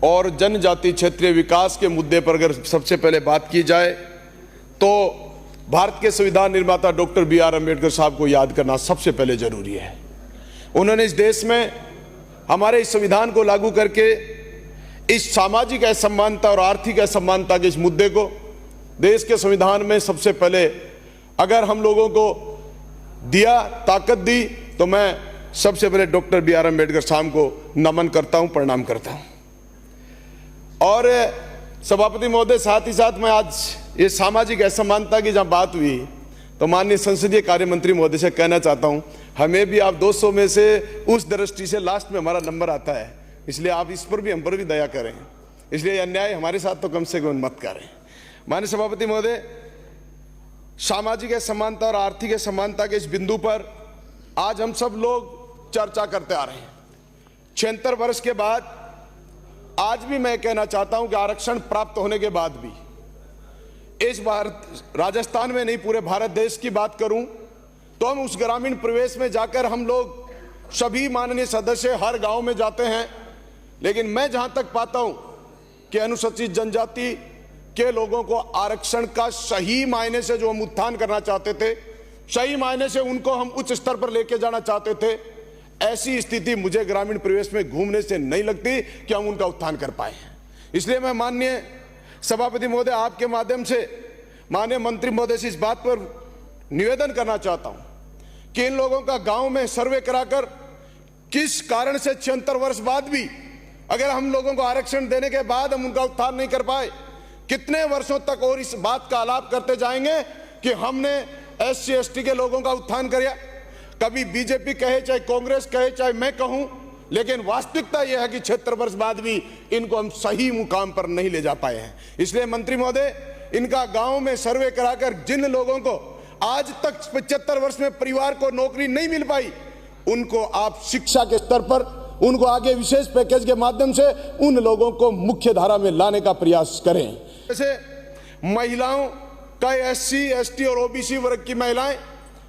और जनजाति क्षेत्रीय विकास के मुद्दे पर अगर सबसे पहले बात की जाए तो भारत के संविधान निर्माता डॉक्टर बी.आर. अम्बेडकर साहब को याद करना सबसे पहले जरूरी है। उन्होंने इस देश में हमारे इस संविधान को लागू करके इस सामाजिक असमानता और आर्थिक असमानता के इस मुद्दे को देश के संविधान में सबसे पहले अगर हम लोगों को दिया, ताकत दी, तो मैं सबसे पहले डॉक्टर बी.आर. अम्बेडकर साहब को नमन करता हूं, प्रणाम करता हूं। और सभापति महोदय, साथ ही साथ मैं आज ये सामाजिक असमानता की जहां बात हुई तो माननीय संसदीय कार्य मंत्री महोदय से कहना चाहता हूं, हमें भी आप 200 में से उस दृष्टि से लास्ट में हमारा नंबर आता है, इसलिए आप इस पर भी हम पर भी दया करें, इसलिए अन्याय हमारे साथ तो कम से कम मत करें। माननीय सभापति महोदय, सामाजिक असमानता और आर्थिक असमानता के इस बिंदु पर आज हम सब लोग चर्चा करते आ रहे हैं। 76 वर्ष के बाद आज भी मैं कहना चाहता हूं कि आरक्षण प्राप्त होने के बाद भी इस बार राजस्थान में नहीं, पूरे भारत देश की बात करूं तो हम उस ग्रामीण प्रवेश में जाकर हम लोग सभी माननीय सदस्य हर गांव में जाते हैं, लेकिन मैं जहां तक पाता हूं कि अनुसूचित जनजाति के लोगों को आरक्षण का सही मायने से जो हम उत्थान करना चाहते थे, सही मायने से उनको हम उच्च स्तर पर लेके जाना चाहते थे, ऐसी स्थिति मुझे ग्रामीण प्रवेश में घूमने से नहीं लगती कि हम उनका उत्थान कर पाए। इसलिए मैं माननीय सभापति महोदय आपके माध्यम से माननीय मंत्री महोदय से इस बात पर निवेदन करना चाहता हूं कि इन लोगों का गांव में सर्वे कराकर किस कारण से 76 वर्ष बाद भी अगर हम लोगों को आरक्षण देने के बाद हम उनका उत्थान नहीं कर पाए, कितने वर्षों तक और इस बात का आलाप करते जाएंगे कि हमने SC ST के लोगों का उत्थान किया। कभी बीजेपी कहे, चाहे कांग्रेस कहे, चाहे मैं कहूं, लेकिन वास्तविकता यह है कि 76 वर्ष बाद भी इनको हम सही मुकाम पर नहीं ले जा पाए हैं। इसलिए मंत्री महोदय, इनका गांव में सर्वे कराकर जिन लोगों को आज तक 75 वर्ष में परिवार को नौकरी नहीं मिल पाई, उनको आप शिक्षा के स्तर पर, उनको आगे विशेष पैकेज के माध्यम से उन लोगों को मुख्य धारा में लाने का प्रयास करें। जैसे महिलाओं का SC ST और OBC वर्ग की महिलाएं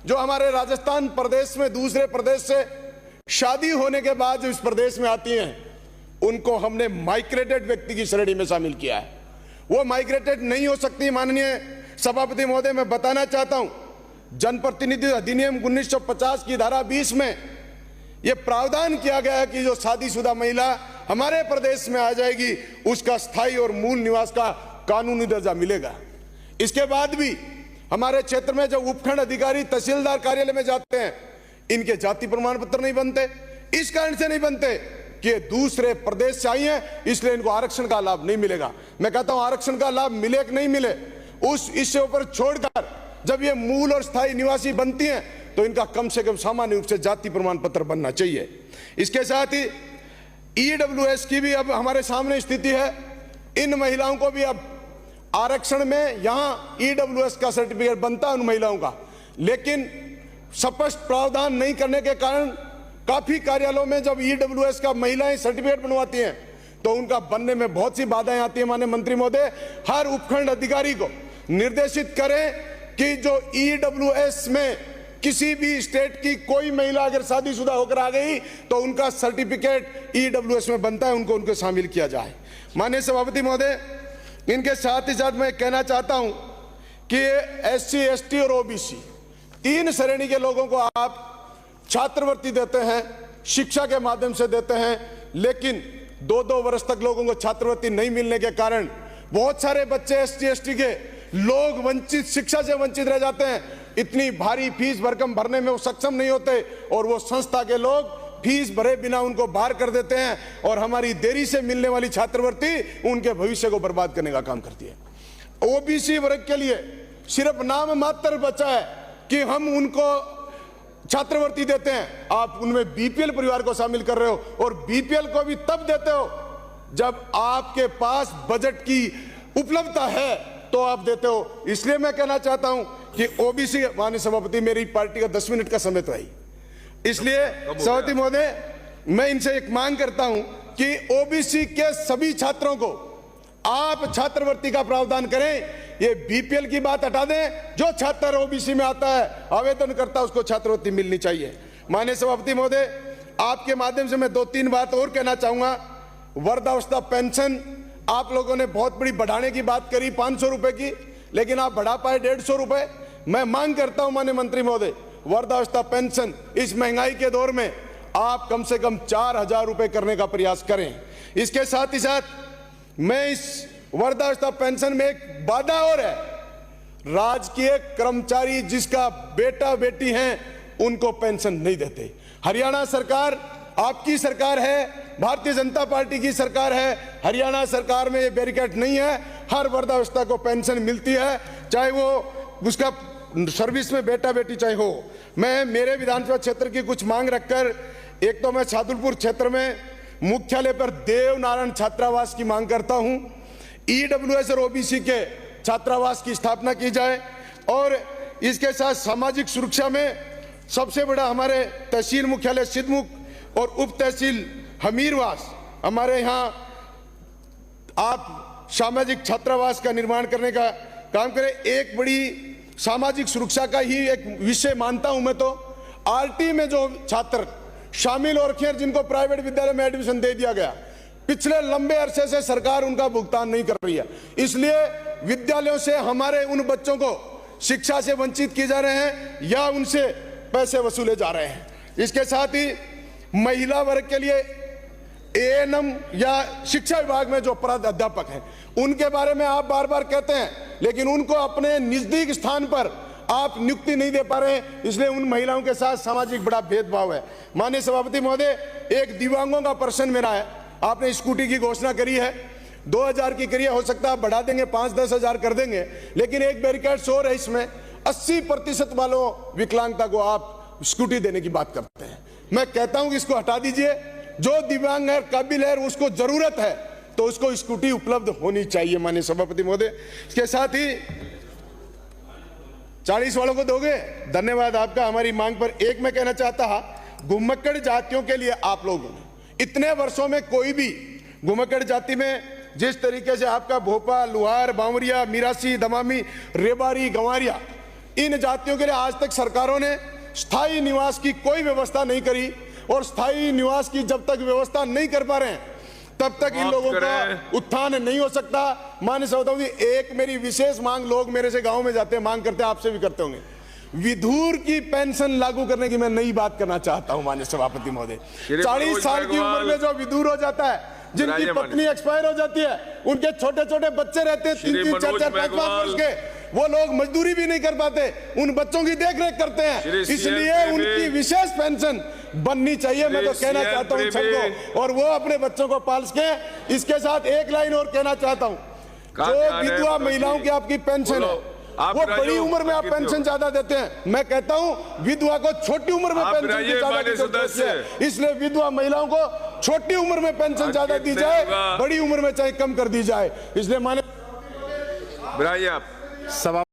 जो हमारे राजस्थान प्रदेश में दूसरे प्रदेश से शादी होने के बाद जो इस प्रदेश में आती हैं, उनको हमने माइग्रेटेड व्यक्ति की श्रेणी में शामिल किया है। वो माइग्रेटेड नहीं हो सकती। माननीय सभापति महोदय, मैं बताना चाहता हूं, जनप्रतिनिधि अधिनियम 1950 की धारा 20 में यह प्रावधान किया गया है कि जो शादीशुदा महिला हमारे प्रदेश में आ जाएगी, उसका स्थायी और मूल निवास का कानूनी दर्जा मिलेगा। इसके बाद भी हमारे क्षेत्र में जब उपखंड अधिकारी तहसीलदार कार्यालय में जाते हैं, इनके जाति प्रमाण पत्र नहीं बनते। इस कारण से नहीं बनते कि दूसरे प्रदेश से आई हैं, इसलिए इनको आरक्षण का लाभ नहीं मिलेगा। मैं कहता हूं आरक्षण का लाभ मिले कि नहीं मिले, उस इससे ऊपर छोड़कर जब ये मूल और स्थायी निवासी बनती हैं तो इनका कम से कम सामान्य रूप से जाति प्रमाण पत्र बनना चाहिए। इसके साथ ही EWS की भी अब हमारे सामने स्थिति है। इन महिलाओं को भी अब आरक्षण में यहां EWS का सर्टिफिकेट बनता है उन महिलाओं का, लेकिन स्पष्ट प्रावधान नहीं करने के कारण काफी कार्यालयों में जब EWS का महिलाएं सर्टिफिकेट बनवाती हैं तो उनका बनने में बहुत सी बाधाएं आती हैं। माननीय मंत्री महोदय, हर उपखंड अधिकारी को निर्देशित करें कि जो EWS में किसी भी स्टेट की कोई महिला अगर शादीशुदा होकर आ गई तो उनका सर्टिफिकेट EWS में बनता है, उनको शामिल किया जाए। माननीय सभापति महोदय, इनके साथ ही साथ मैं कहना चाहता हूं कि SC ST और OBC 3 श्रेणी के लोगों को आप छात्रवृत्ति देते हैं, शिक्षा के माध्यम से देते हैं, लेकिन 2-2 वर्ष तक लोगों को छात्रवृत्ति नहीं मिलने के कारण बहुत सारे बच्चे SC ST के लोग वंचित, शिक्षा से वंचित रह जाते हैं। इतनी भारी फीस भरकम भरने में वो सक्षम नहीं होते और वो संस्था के लोग फीस भरे बिना उनको बाहर कर देते हैं और हमारी देरी से मिलने वाली छात्रवृत्ति उनके भविष्य को बर्बाद करने का काम करती है। OBC वर्ग के लिए सिर्फ नाम मात्र बचा है कि हम उनको छात्रवृत्ति देते हैं। आप उनमें BPL परिवार को शामिल कर रहे हो और BPL को भी तब देते हो जब आपके पास बजट की उपलब्धता है तो आप देते हो। इसलिए मैं कहना चाहता हूं कि OBC, माननीय सभापति, मेरी पार्टी का 10 मिनट का समय तो है, इसलिए सभापति महोदय, मैं इनसे एक मांग करता हूं कि OBC के सभी छात्रों को आप छात्रवृत्ति का प्रावधान करें। ये BPL की बात हटा दें, जो छात्र OBC में आता है, आवेदन करता है, उसको छात्रवृत्ति मिलनी चाहिए। माननीय सभापति महोदय, आपके माध्यम से मैं 2-3 बात और कहना चाहूंगा। वृद्धावस्था पेंशन आप लोगों ने बहुत बड़ी बढ़ाने की बात करी 500 रुपए की, लेकिन आप बढ़ा पाए 150 रुपए। मैं मांग करता हूं माननीय मंत्री महोदय, वृद्धावस्था पेंशन इस महंगाई के दौर में आप कम से कम 4000 रुपए करने का प्रयास करें। इसके साथ ही साथ मैं इस वृद्धावस्था पेंशन में एक वादा और है, राजकीय कर्मचारी जिसका बेटा बेटी हैं उनको पेंशन नहीं देते। हरियाणा सरकार आपकी सरकार है, भारतीय जनता पार्टी की सरकार है, हरियाणा सरकार में ये बैरिकेड नहीं है, हर वृद्धावस्था को पेंशन मिलती है, चाहे वो उसका सर्विस में बेटा बेटी चाहे हो। मैं मेरे विधानसभा क्षेत्र की कुछ मांग रखकर, एक तो मैं शाहदुलपुर क्षेत्र में मुख्यालय पर देवनारायण छात्रावास की मांग करता हूं, ईडब्ल्यूएस और ओबीसी के छात्रावास की स्थापना की जाए, और इसके साथ सामाजिक सुरक्षा में सबसे बड़ा हमारे तहसील मुख्यालय सिद्धमुख और उप तहसील हमीरवास, हमारे यहाँ आप सामाजिक छात्रावास का निर्माण करने का काम करें। एक बड़ी सामाजिक सुरक्षा का ही एक विषय मानता हूं मैं तो, आरटी में जो छात्र शामिल हो रखे हैं जिनको प्राइवेट विद्यालय में एडमिशन दे दिया गया, पिछले लंबे अरसे से सरकार उनका भुगतान नहीं कर रही है, इसलिए विद्यालयों से हमारे उन बच्चों को शिक्षा से वंचित किए जा रहे हैं या उनसे पैसे वसूले जा रहे हैं। इसके साथ ही महिला वर्ग के लिए एएनएम या शिक्षा विभाग में जो प्राध्यापक हैं उनके बारे में आप बार बार कहते हैं, लेकिन उनको अपने नजदीक स्थान पर आप नियुक्ति नहीं दे पा रहे हैं, इसलिए उन महिलाओं के साथ सामाजिक बड़ा भेदभाव है। माननीय सभापति महोदय, एक दिव्यांगों का प्रश्न मेरा है, आपने स्कूटी की घोषणा करी है, 2000 की करिए, हो सकता है बढ़ा देंगे 5-10 हजार कर देंगे, लेकिन एक बैरिकेड और है इसमें, 80% वालों विकलांगता को आप स्कूटी देने की बात करते हैं। मैं कहता हूं कि इसको हटा दीजिए, जो दिव्यांग है काबिल है उसको जरूरत है तो उसको स्कूटी उपलब्ध होनी चाहिए। माननीय सभापति महोदय, इसके साथ ही 40 वालों को दोगे, धन्यवाद आपका। हमारी मांग पर एक मैं कहना चाहता हूं, घुमक्कड़ जातियों के लिए आप लोगों ने इतने वर्षों में कोई भी घुमक्कड़ जाति में जिस तरीके से आपका भोपा, लुहार, बावरिया, मिरासी, दमामी, रेबारी, गंवारिया, इन जातियों के लिए आज तक सरकारों ने स्थायी निवास की कोई व्यवस्था नहीं करी, और स्थायी निवास की जब तक व्यवस्था नहीं कर पा रहे हैं तब तक इन लोगों का उत्थान नहीं हो सकता। माननीय सभापति, एक मेरी विशेष मांग, लोग मेरे से गांव में जाते हैं, मांग करते हैं, आपसे भी करते होंगे, विधुर की पेंशन लागू करने की मैं नई बात करना चाहता हूं। माननीय सभापति महोदय, 40 साल की उम्र में जो विधुर हो जाता है, जिनकी पत्नी एक्सपायर हो जाती है, उनके छोटे छोटे बच्चे रहते हैं 3-3, 4-4, 5-5 वर्ष के, वो लोग मजदूरी भी नहीं कर पाते, उन बच्चों की देखरेख करते हैं, इसलिए उनकी विशेष पेंशन बननी चाहिए। मैं तो कहना चाहता हूं सबको, और वो अपने बच्चों को पाल सके। इसके साथ एक लाइन और कहना चाहता हूं, जो विधवा महिलाओं की आपकी पेंशन है, वो बड़ी उम्र में आप पेंशन ज्यादा देते हैं, मैं कहता हूं विधवा को छोटी उम्र में पेंशन ज्यादा दी जाए, इसलिए विधवा महिलाओं को छोटी उम्र में पेंशन ज्यादा दी जाए, बड़ी उम्र में चाहे कम कर दी जाए। इसलिए माने सभा